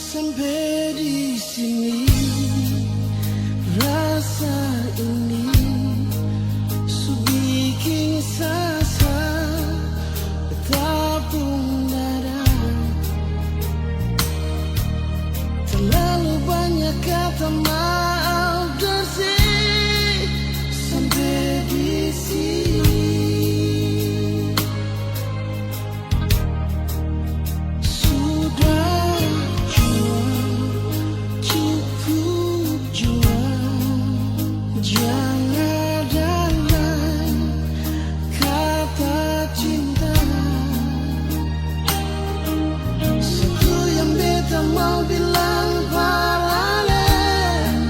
Sampai di sini rasa ini bikin sasa bertabung dada. Terlalu banyak kata maaf bersih sampai di sini. Mau bilang paralel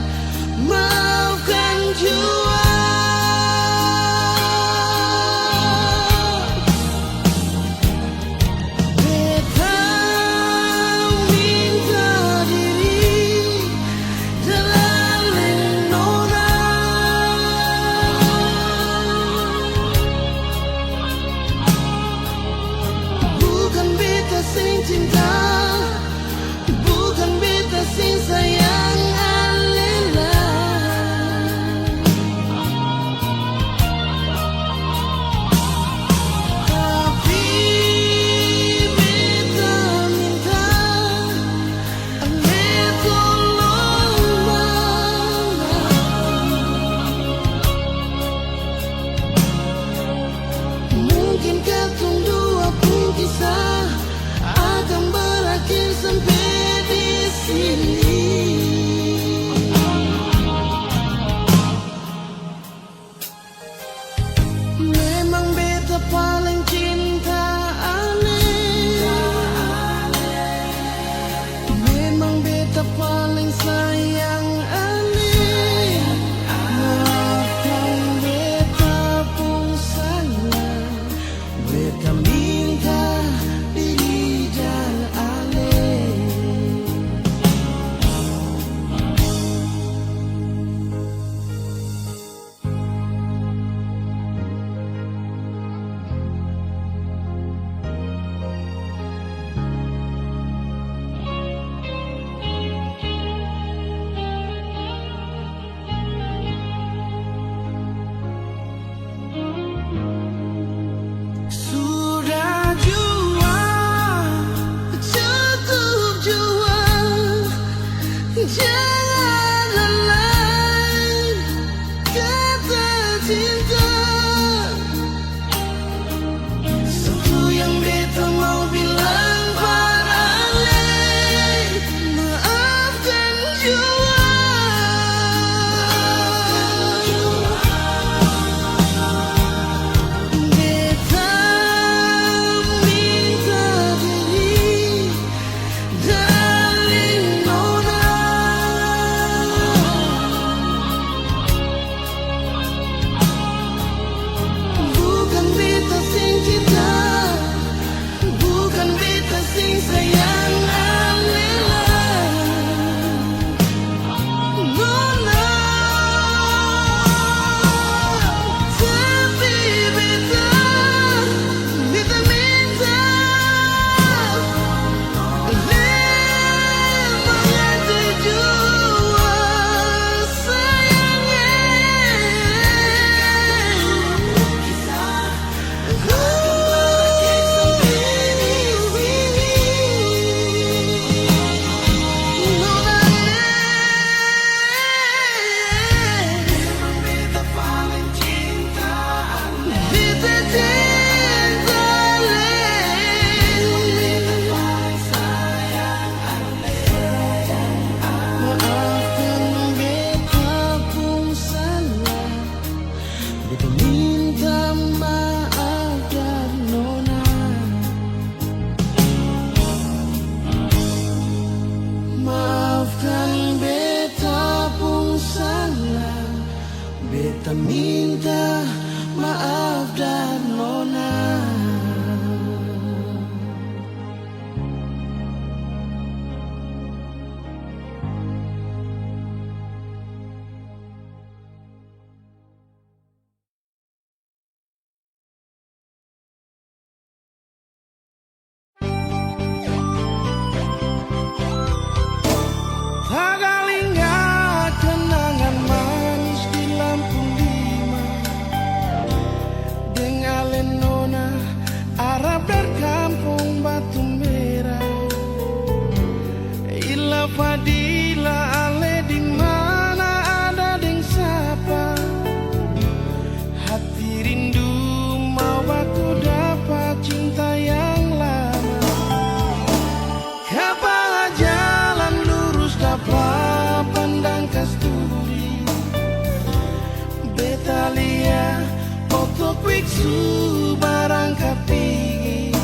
biksu berangkat pergi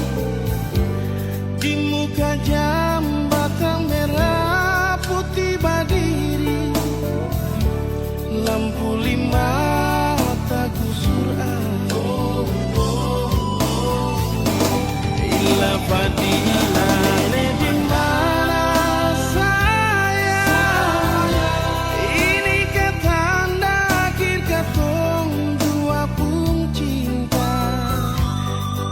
di muka jambatan merah putih berdiri, lampu lima tak gusur ila fadila le di mana saya, ini ketanda akhir katong dua pun cinta,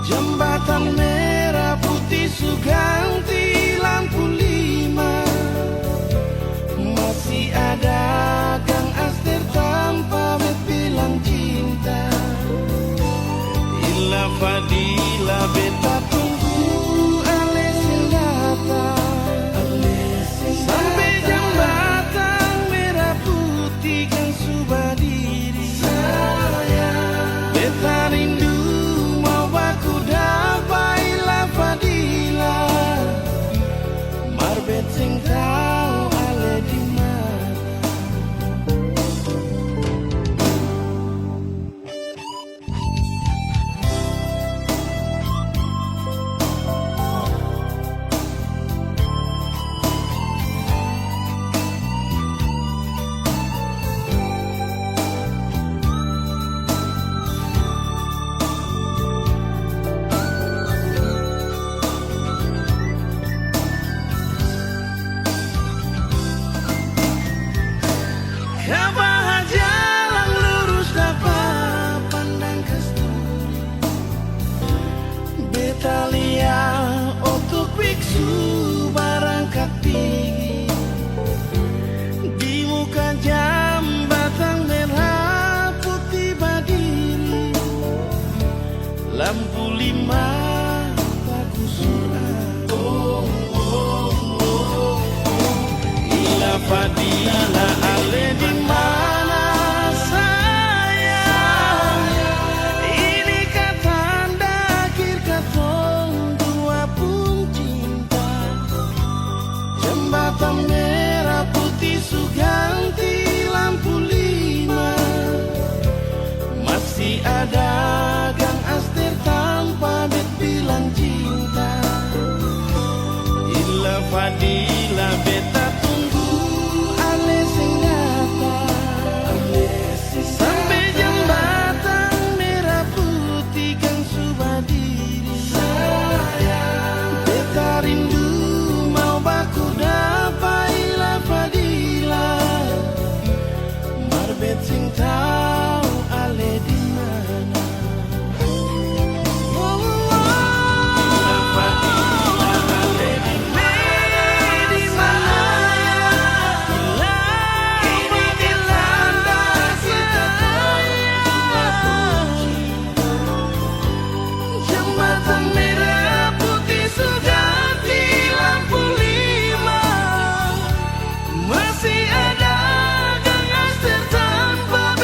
jembatan merah putih suganti lampu lima, masih ada Kang Aster tanpa bilang cinta, ila fadila beta tunggu Alesin datang sampai jembatan merah putih kan sudah diri, beta rindu mau baku dapat ila fadila, marbet sing tahu ale di mana. Kabah jalan lurus dapat pandang kasturi, beta lihat untuk biksu berangkat pergi di muka jambatan merah putih berdiri, lampu lima tak gusur ila fadila ale di mana saya, ini katanda akhir katong dua pun cinta, jembatan merah putih suganti lampu lima, masih ada Kang Aster tanpa bilang cinta, ila fadila beta tunggu Alesin datang sampai jembatan merah putih kan sudah diri, beta rindu mau baku dapat ila fadila, marbet sing tahu ale di mana. Jembatan merah putih suganti lampu lima, masih ada Kang Aster tanpa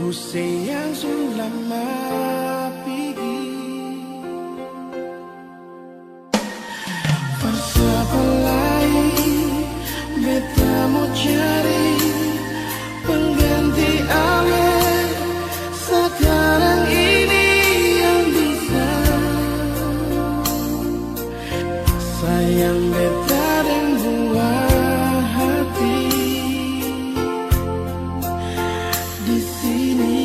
yang sudah pergi. Siapa lain beta mau cari pengganti ale sekarang ini yang bisa sayang beta dan buah hati di sini.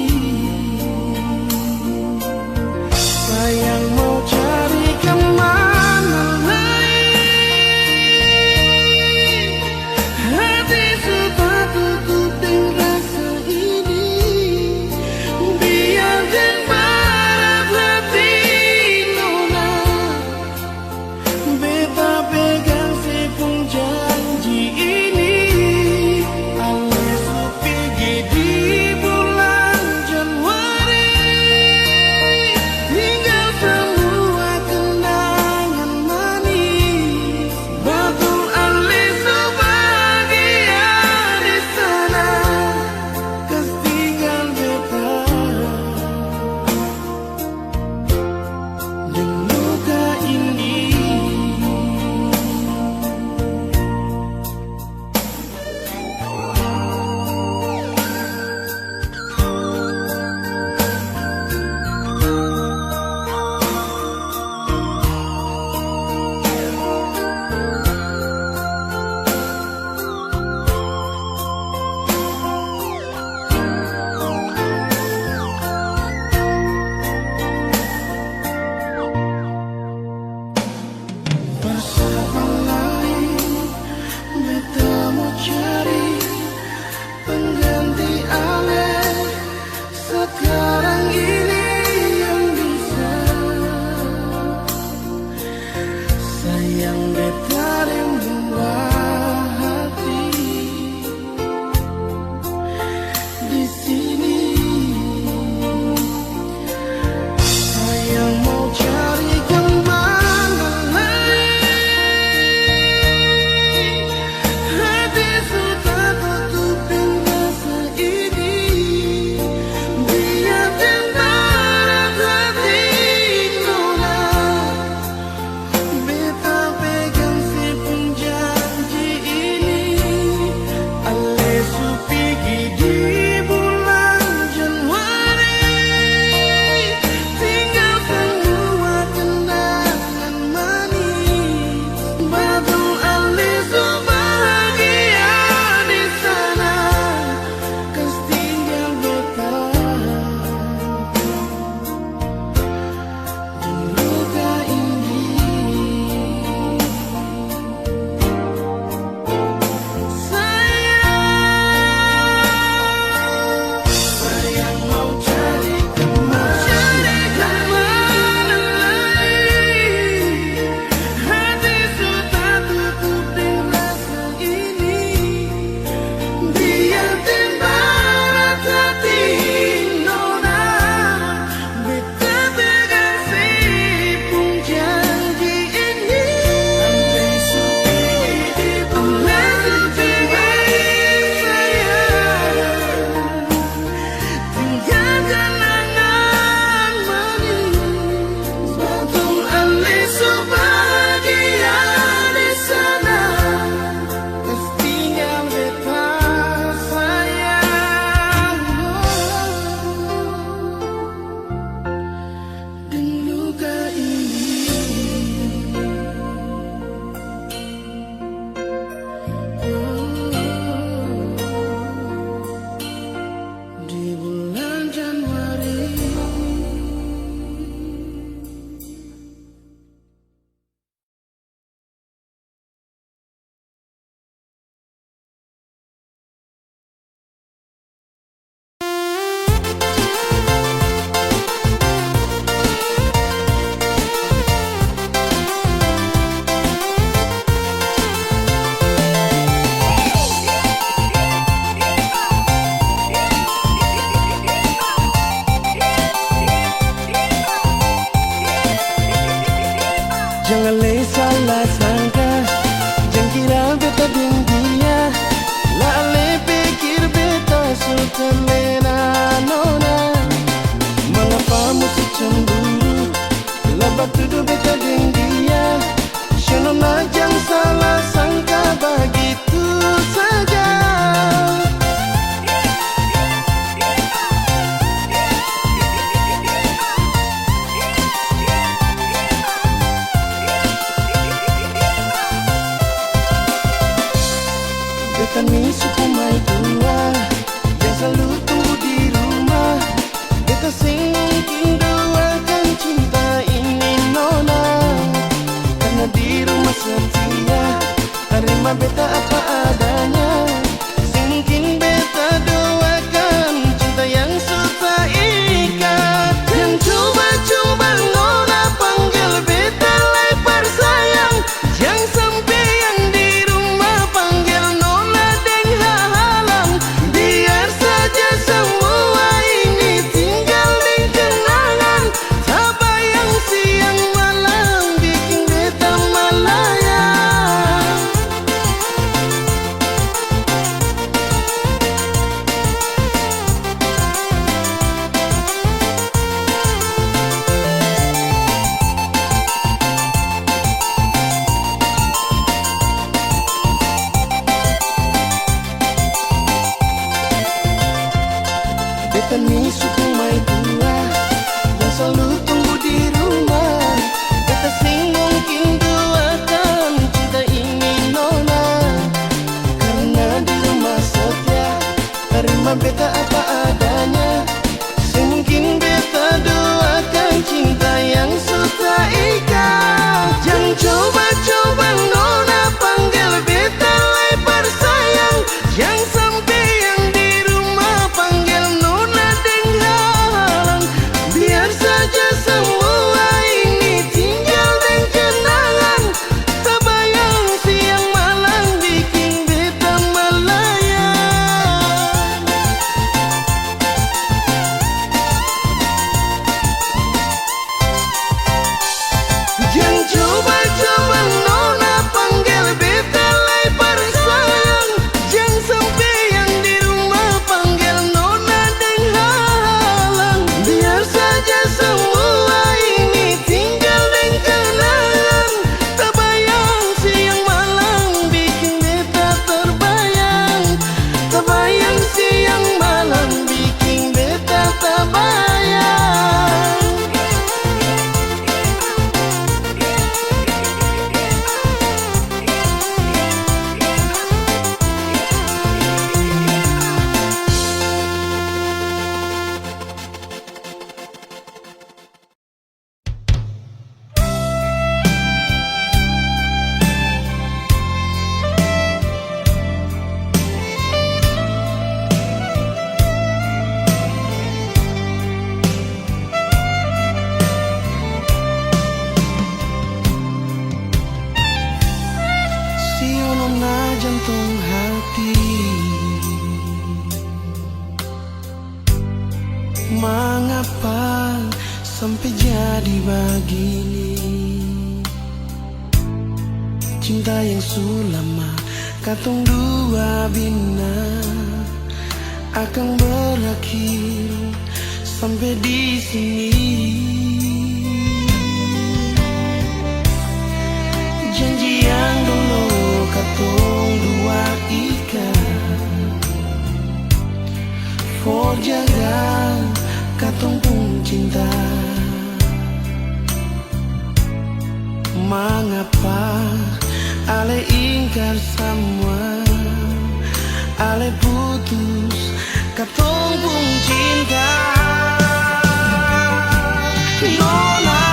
Tani suku mai tua yang selalu tunggu di rumah. Beta sing mungkin duakan cinta ini nona, karena di rumah setia terima beta apa adanya. Sing mungkin beta doakan cinta yang suka ikat. Jangan coba-coba nona panggil beta lebar sayang. Yang sampai yang di rumah panggil nona dengan biar saja semua ini tinggal dan kenangan. Tak bayang siang malam bikin beta melayang. Jangan coba-coba nona panggil beta lebar sayang. Jangan sampai yang di rumah panggil nona dengan biar saja semua ini tinggal dan kenangan. Tak bayang siang malam bikin beta terbayang. Tak bayang siang malam bikin beta terbayang. Nona jantung hati, mengapa sampai jadi begini? Cinta yang sulama katong dua bina akan berakhir sampai di sini. Janji yang dulu katong dua ikat, for jaga katong pun cinta. Mengapa ale ingkar semua, ale putus katong pun cinta. Nona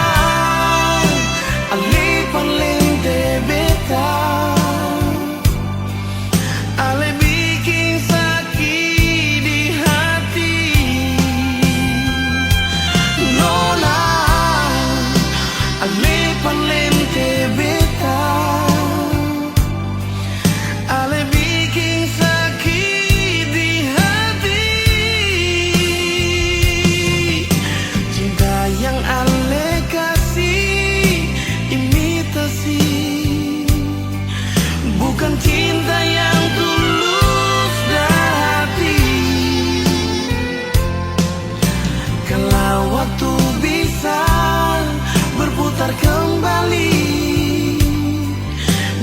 ale palente beta, ale bikin sakit di hati. Nona ale palente beta, ale bikin sakit di hati. Cinta yang ale kasih imitasi, bukan cinta yang tulus dari. Kalau waktu bisa berputar kembali,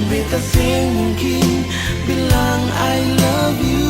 beta sing mungkin bilang I love you.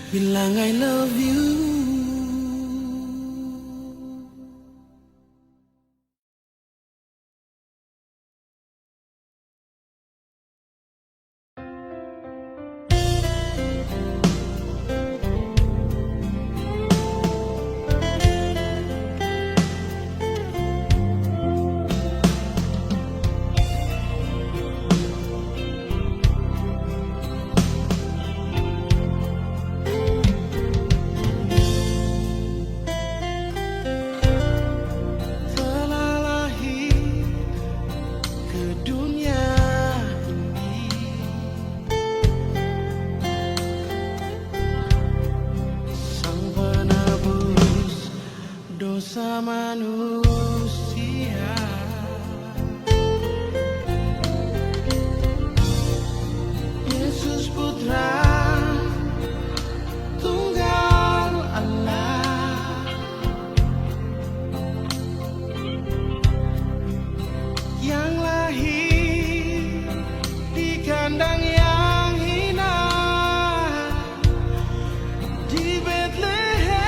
bilang I love you. Dosa manusia, Yesus Putra Tunggal Allah, yang lahir di kandang yang hina di Bethlehem.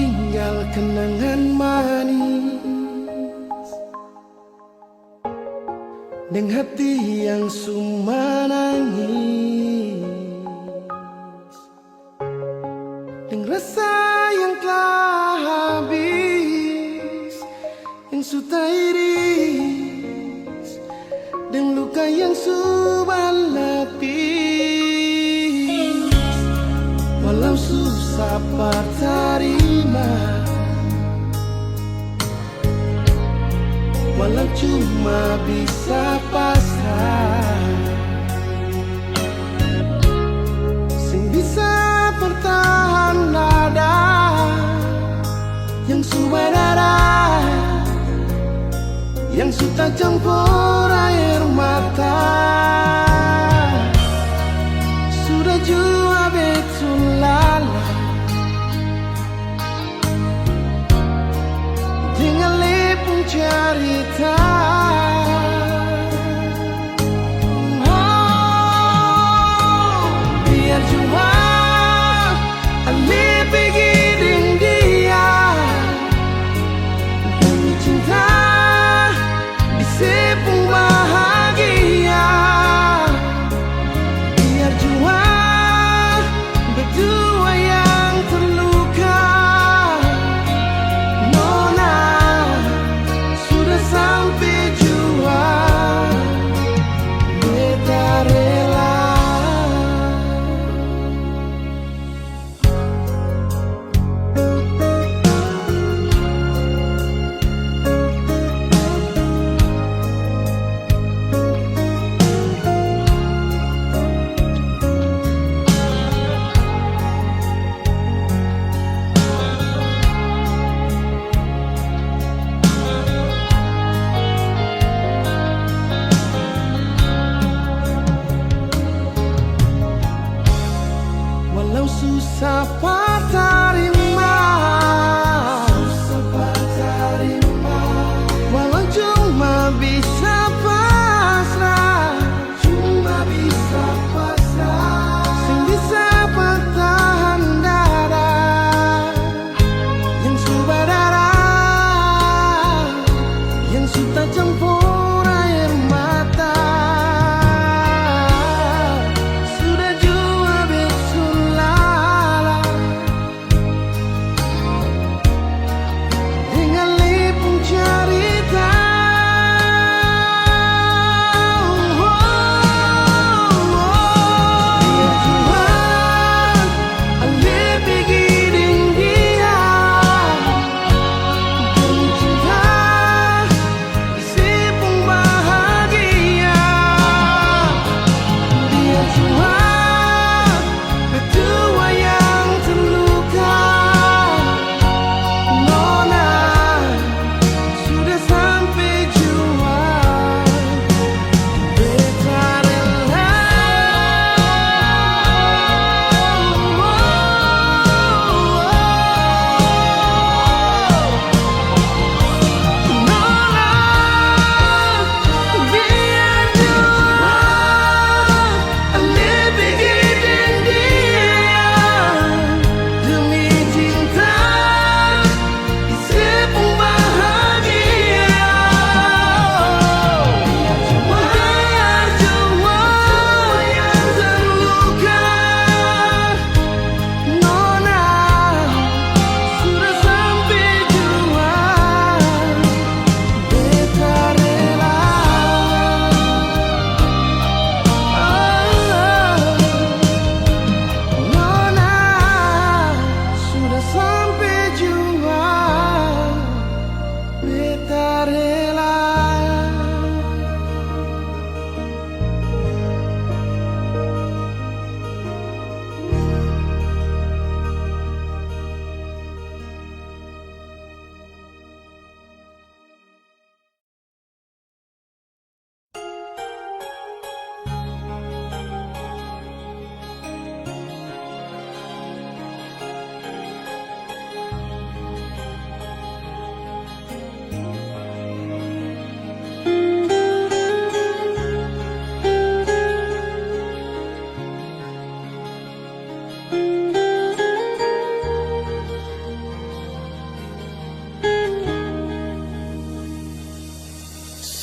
tinggal kenangan manis dengan hati yang suma nangis, dengan rasa yang telah habis, yang sudah iris, dan luka yang sudah lapis. Walau susah terima, walau cuma bisa pasrah, sing bisa bertahan nada yang sudah darah, yang sudah campur air mata, sudah jua betul lala dengan lepung cerita. Biar jua Ale pergi dengan dia, demi cinta di sepung bahagia. Biar jua berdua yang terluka, Nona sudah sampai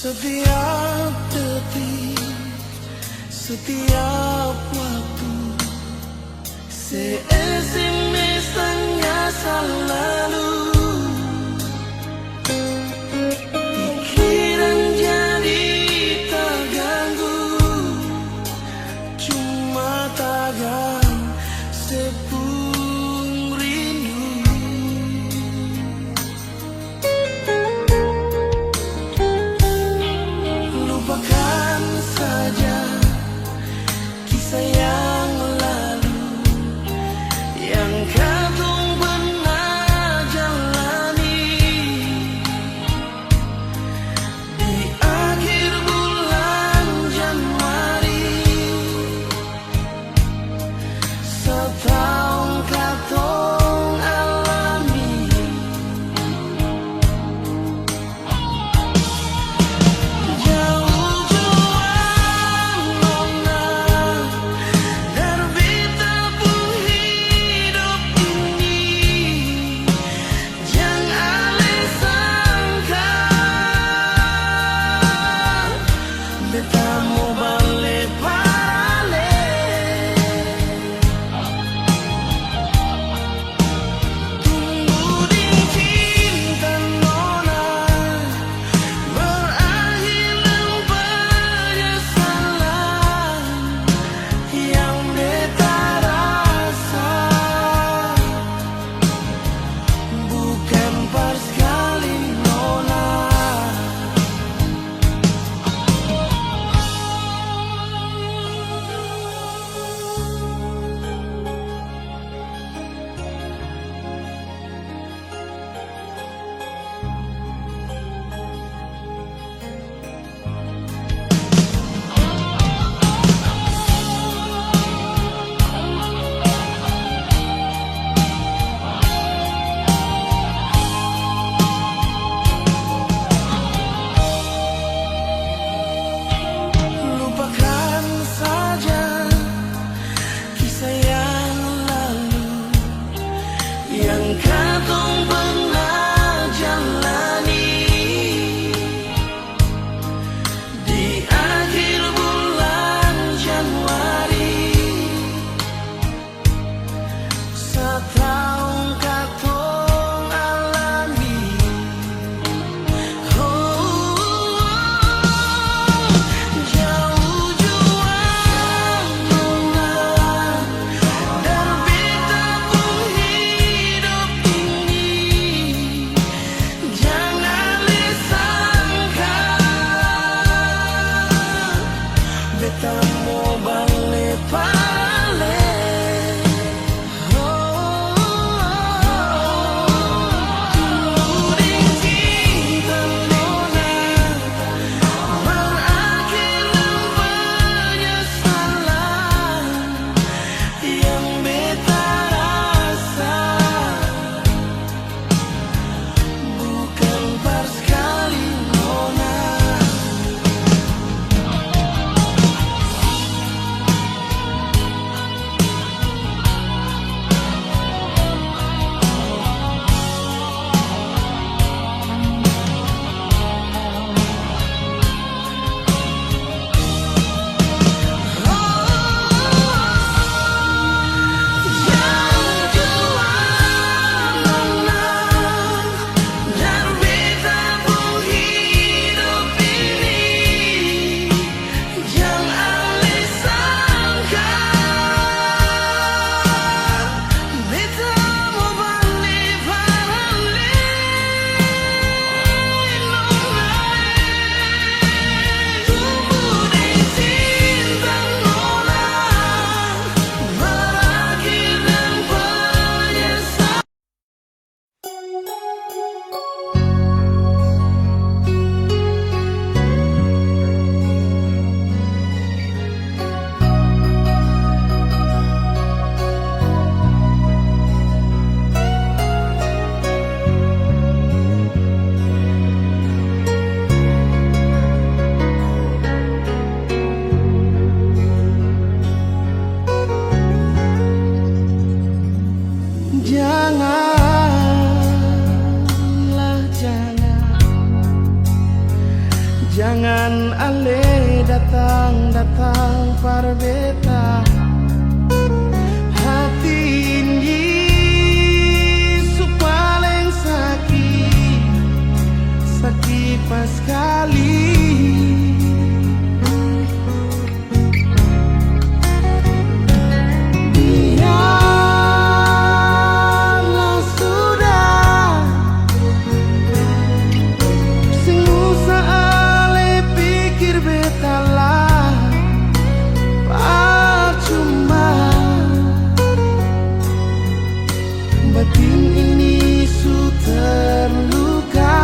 Setiap detik, setiap waktu, se-SMS tanya selalu. Pikiran jadi terganggu, cuma takkan sepung rindu. Lupakan saja kisah yang lalu, Jangan ale datang para beta hati ini paling sakit pas sekali. Batin ini su terluka.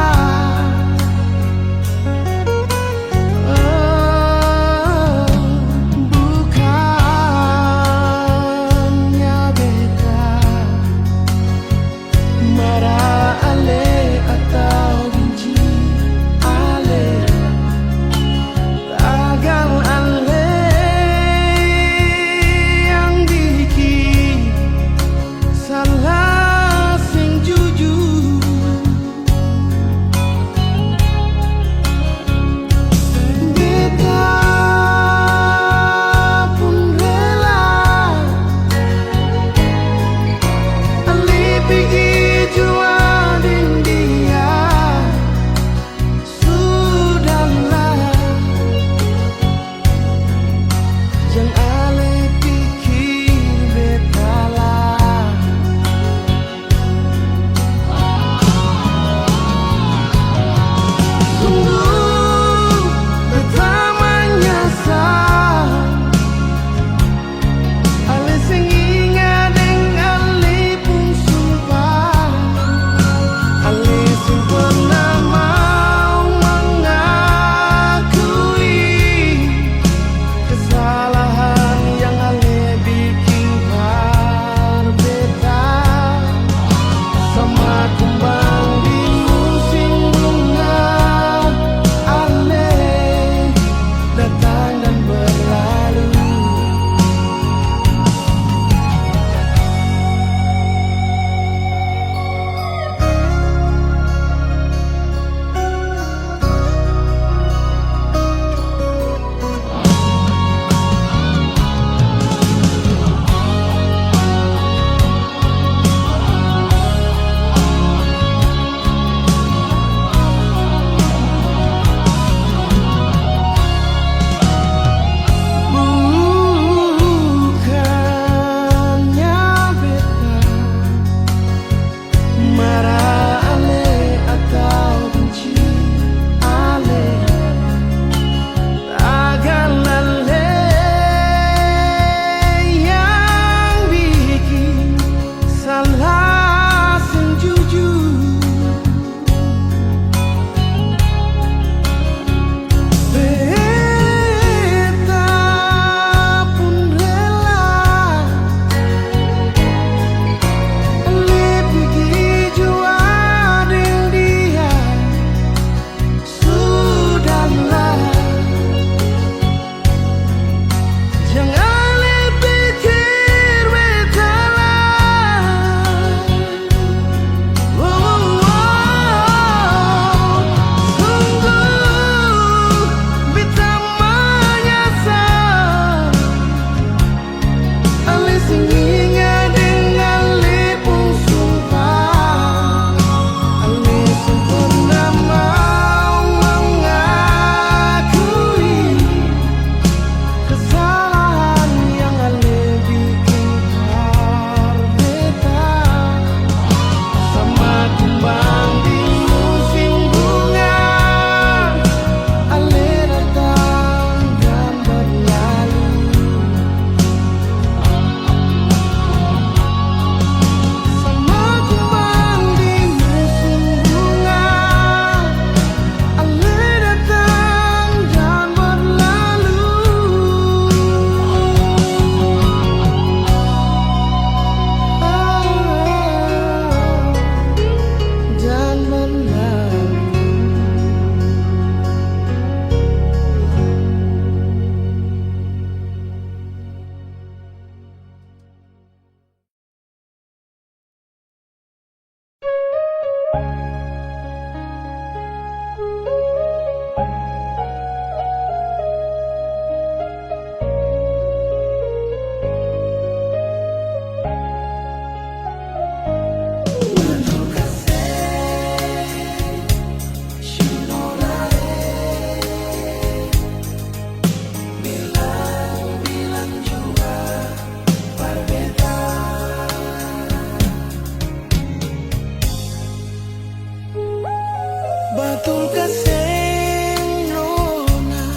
Batul kasih nona,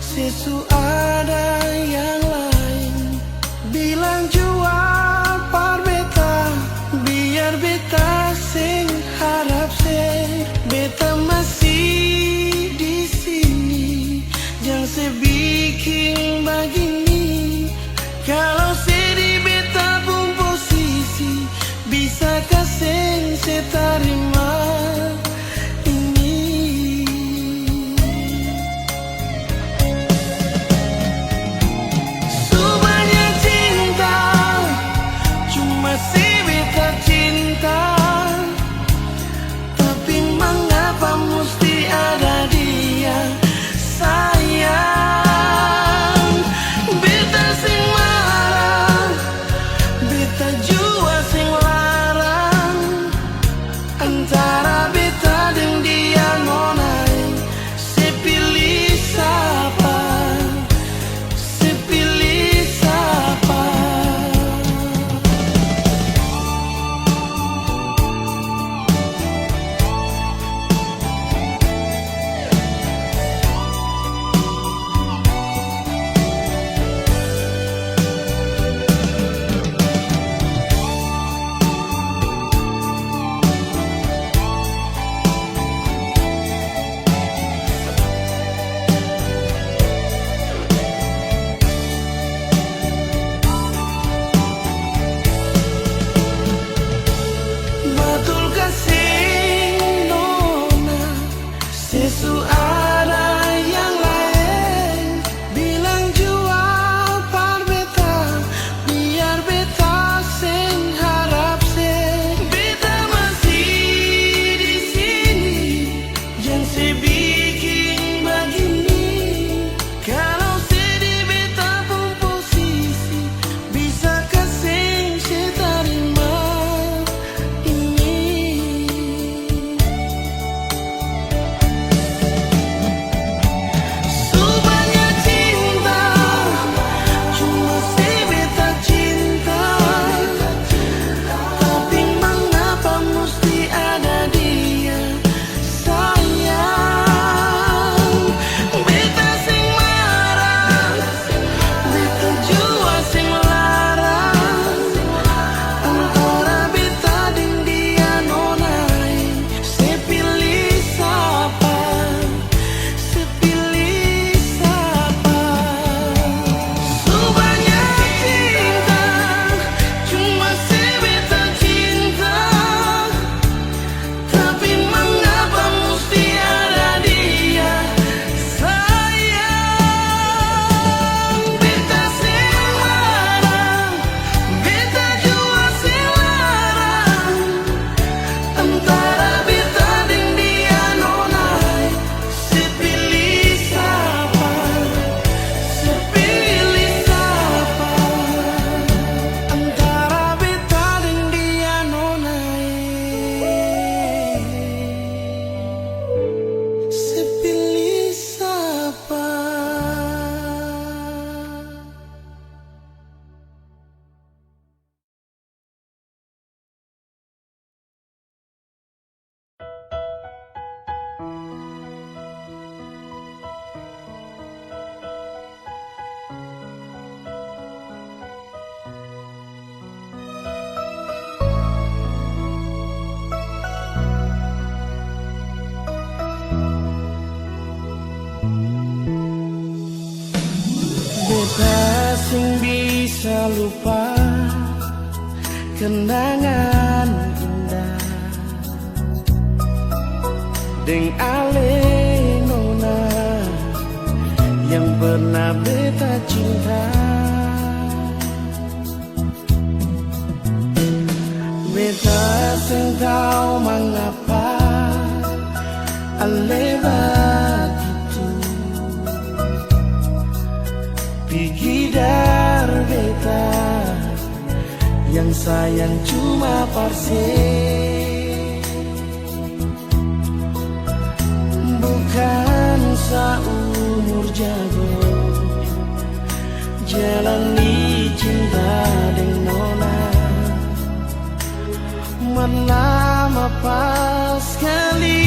sesu ada yang lain. Bilang jua par beta, biar beta sing harap se. Beta masih di sini, jangan sebikin begini. Kalau sedih beta pun posisi, bisa kasih setarima ini. Sebanyak cinta, cuma si beta cinta. Tapi mengapa mesti ada dia sayang. Beta sing marah, beta jua sing larang. Antara beta dan dia nonai, sepilih siapa, sepilih siapa. Batul kasih nona, sesu ada yang lain. Bilang jua par beta, biar beta sing harap se. Beta masih di sini, jangan sebikin begini. Kalau sedih beta pun posisi, bisa kasih setarima ini. Sebanyak cinta, cuma si beta cinta. Tapi mengapa mesti ada dia sayang. Beta sing marah, beta jua sing larang. Antara beta dan dia nonai, sepilih siapa, sepilih siapa. Sebanyak cinta, cuma si beta cinta. Tapi mengapa mesti ada dia sayang. Beta sing larang, beta jua sing larang. Antara beta dan dia nonai, sepilih siapa, sepilih siapa. Antara beta dan dia nonai, sepilih siapa. Beta sing bisa lupa kenangan indah deng ale nona yang pernah beta cinta. Beta sing tahu mengapa ale begitu. Pikir beta yang sayang cuma parse, bukan seumur jago jalani cinta dengan nona. Mana pas sekali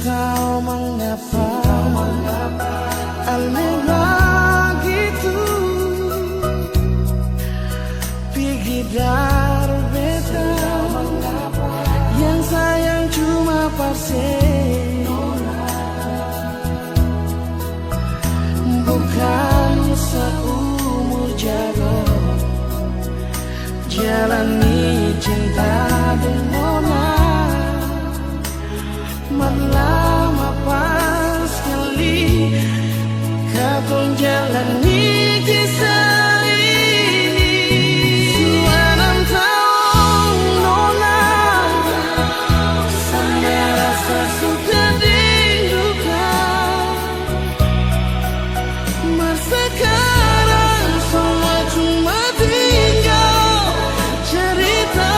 tahu mengapa aneh begitu pergi dari beta yang sayang cuma pasien bukan seumur jago jalani cinta dengan lama pas sekali kau jalani kisah ini suanam tahu nona sama rasa suka didukan masa sekarang semua cuma tinggal cerita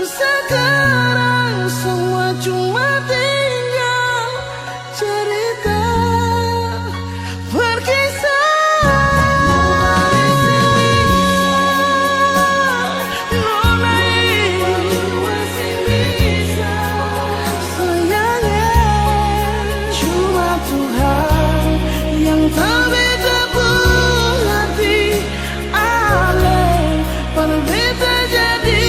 sekarang semua cuma tinggal cerita berkisah nona masih bisa sayangnya cuma Tuhan yang tak beda pun hati ale berbeda jadi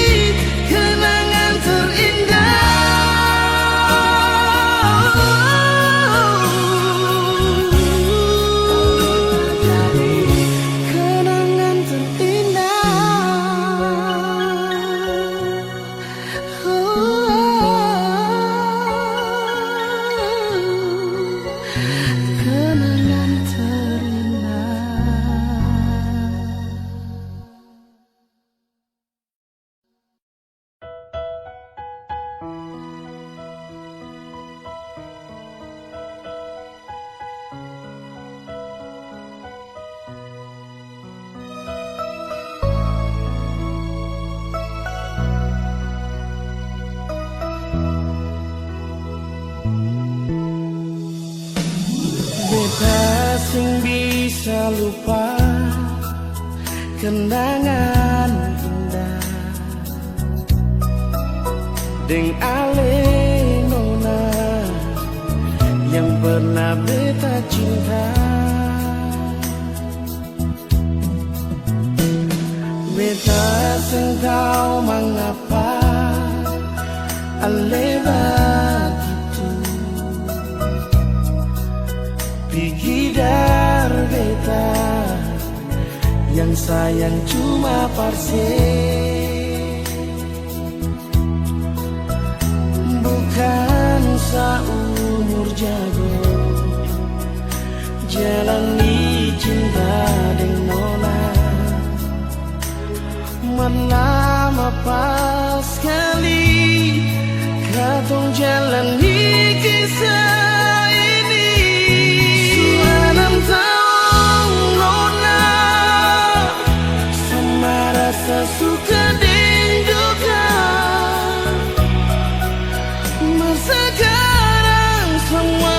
beta sing bisa lupa kenangan indah deng ale nona yang pernah beta cinta beta sing tahu mengapa ale begitu pergi dari beta yang sayang cuma parse bukan seumur jago jalani cinta dengan nona lama pas sekali kau jalani kisah ini suanam tahu nona sama rasa suka didukan sekarang semua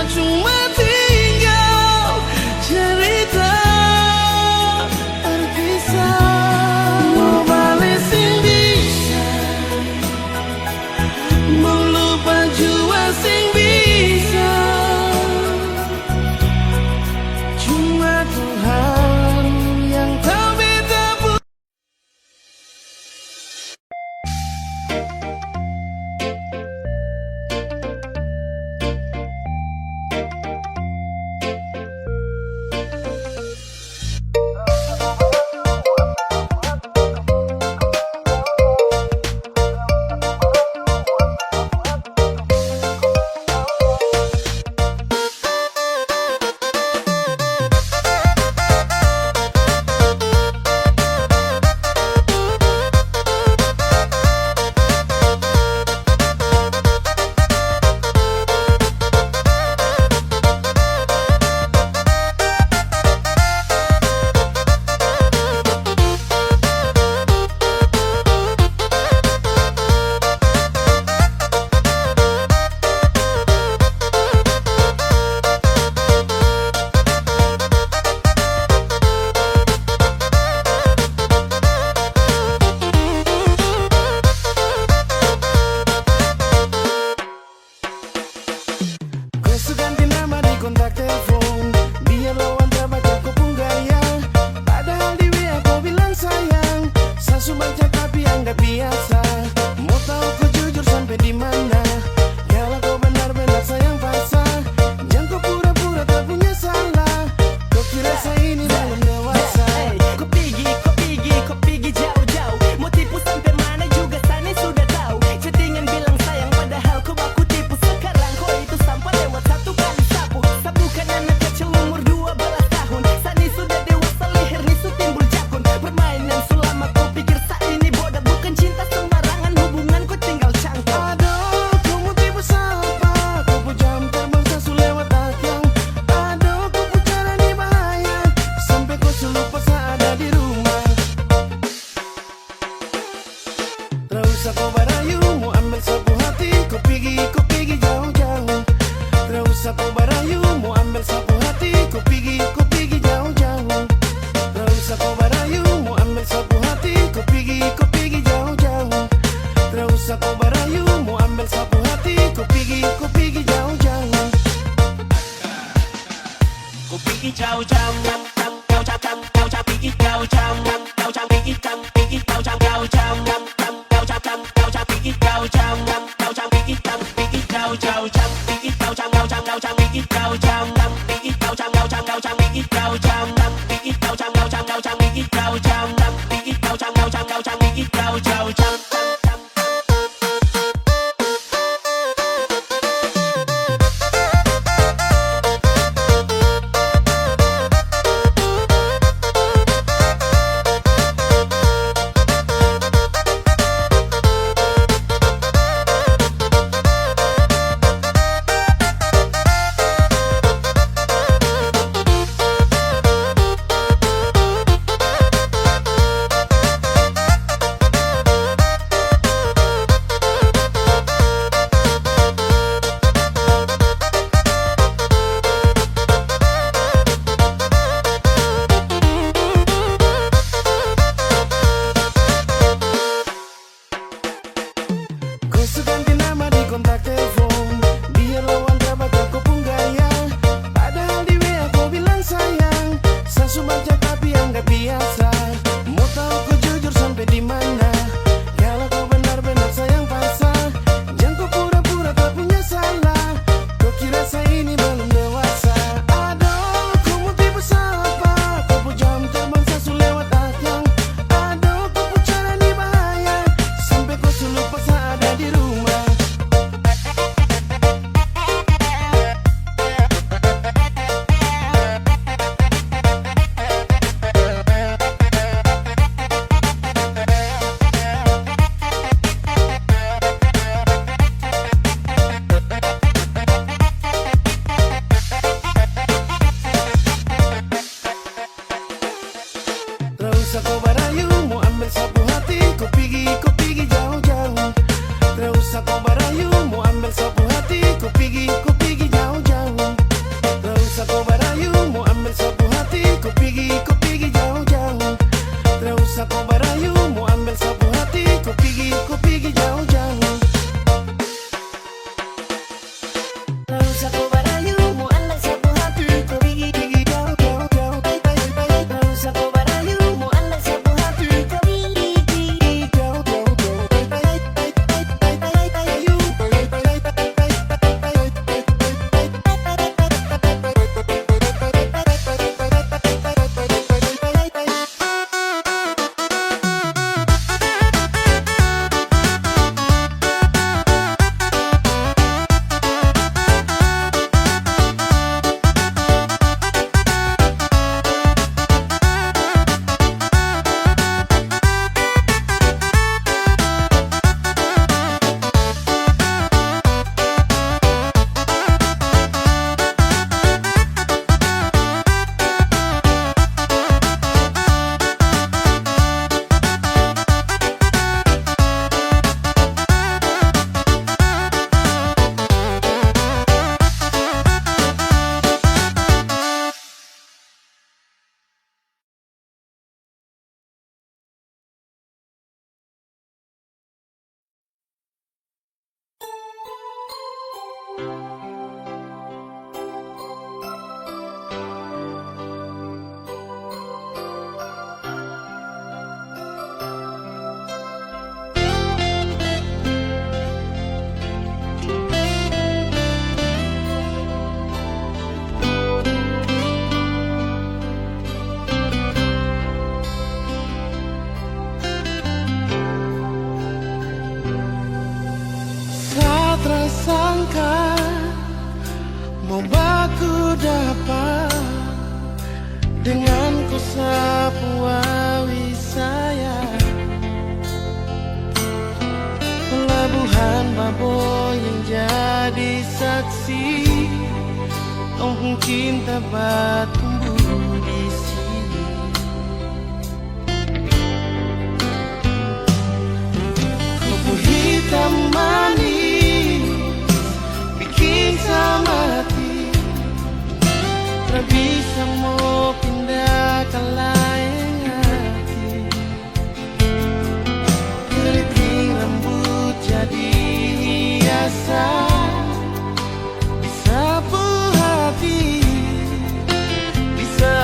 Bisa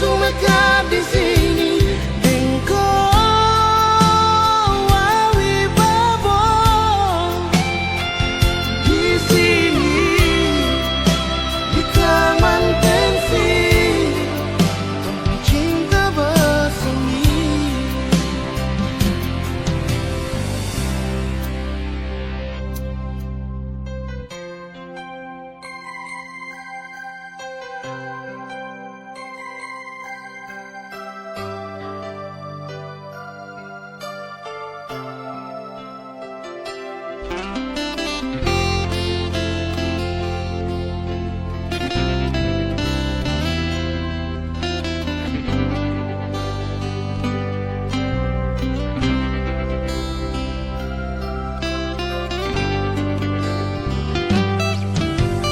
sumekat di sini. Engkau wawi babo di sini, di taman pensi, tempat cinta bersemi.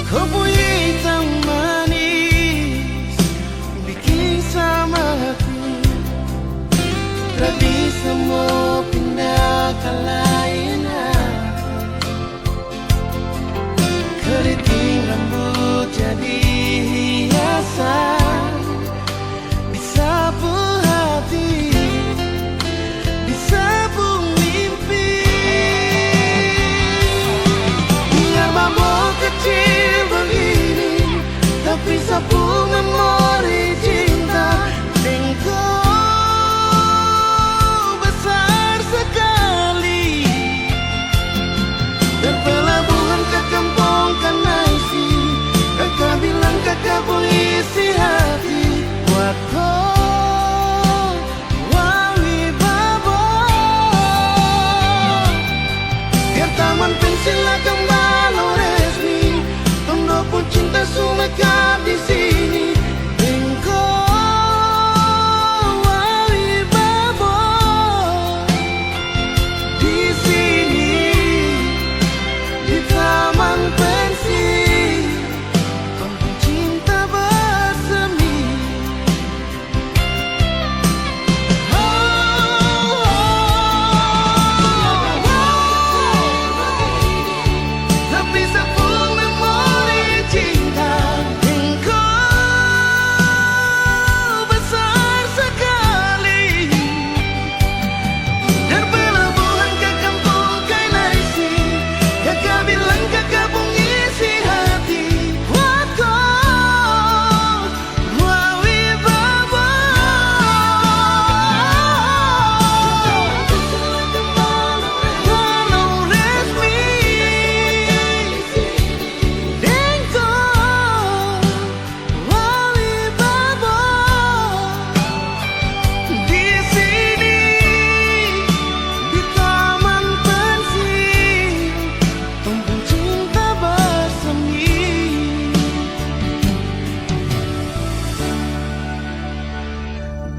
Kau punya hitam manis bikin sama aku, tak bisa mau pindah ke lain hati. Keriting rambut jadi hiasan, disapu hati, disapu mimpi. Biar mabuk kecil begini, tapi sapu memori cinta. Engkau besar sekali, dan pelabuhan ke kampung Kanaisi. Kakak bilang kakak pengisi hati buat kau wawi babo. Biar taman pensil kembali resmi, tondo pun cinta sumekat di sini. Engkau wawi babo di sini, di taman pensil, tempat cinta bersemi. Tapi sapu memori cinta. Engkau besar sekali, dan pelabuhan ke kampung Kanaisi. Kakak bilang kakak pengisi hati buat kau wawi babo. Walau resmi, engkau wawi babo di sini, di taman pensil, tempat cinta bersemi.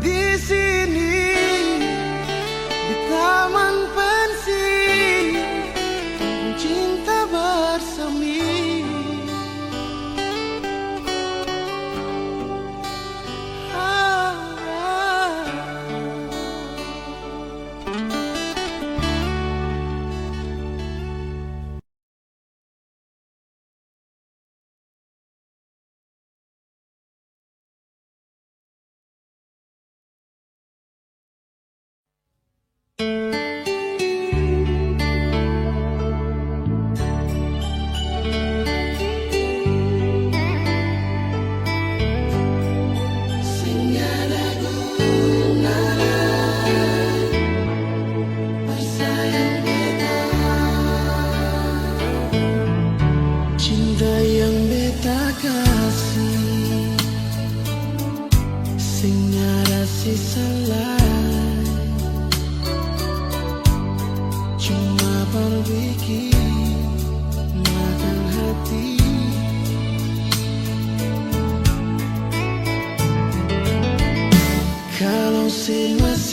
Di sini, di taman pensil, tempat cinta bersemi. Cinta yang beta kasih, sing ada sisa lain, cuma berbikin makan hati. Kalau si masih